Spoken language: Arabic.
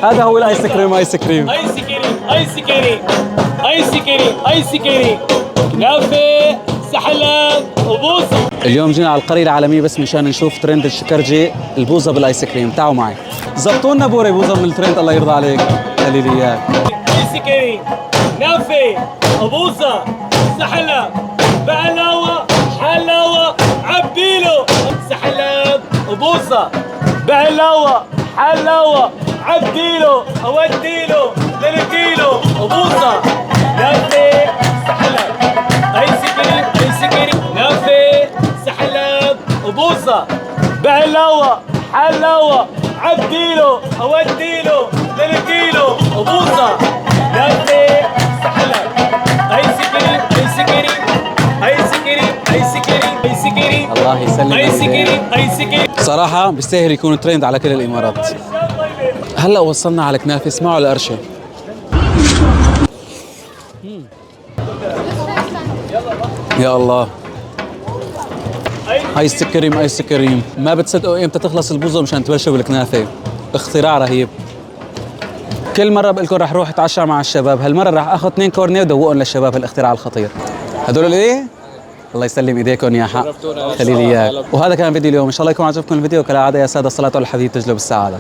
هذا هو الايس كريم. ايس كريم ايس كريم ايس كريم ايس كريم ايس كريم كنافه سحلب وبوظه. اليوم جينا على القرية العالمية بس مشان نشوف ترند الشكرجي البوظة بالايس كريم. تعالوا معي زبطوا لنا بوري بوظة من الترند الله يرضى عليك. خلي لي اياك. ايس كريم كنافه وبوظة سحلب بقلاوه حلاوه عبيله. سحلب وبوظة بقلاوه حلاوه عبيله اوديله للكيلو وبوظة كنافه سحلب ايس كريم ايس كريم كنافه سحلب وبوظة بقلاوه حلاوه عبيله اوديله للكيلو وبوظة كنافه سحلب ايس كريم ايس كريم ايس كريم ايس كريم ايس كريم الله يسلمك. ايس كريم ايس كريم صراحة بيستاهل يكون ترند على كل الامارات. هلا وصلنا على كنافة. اسمعوا القرشة. يا الله ايس كريم ايس كريم. ما بتصدقوا امتى تخلص البوظة مشان تبلشوا بالكنافة. اختراع رهيب. كل مرة بقول لكم رح روح اتعشى مع الشباب، هالمرة رح اخذ 2 كورنيه ودوقهم للشباب هالاختراع الخطير. هدول الايه؟ الله يسلم ايديكم يا حق. خلي لي اياك. وهذا كان فيديو اليوم، ان شاء الله يكون عجبكم الفيديو. كالعادة يا سادة الصلاة على الحبيب تجلب السعادة.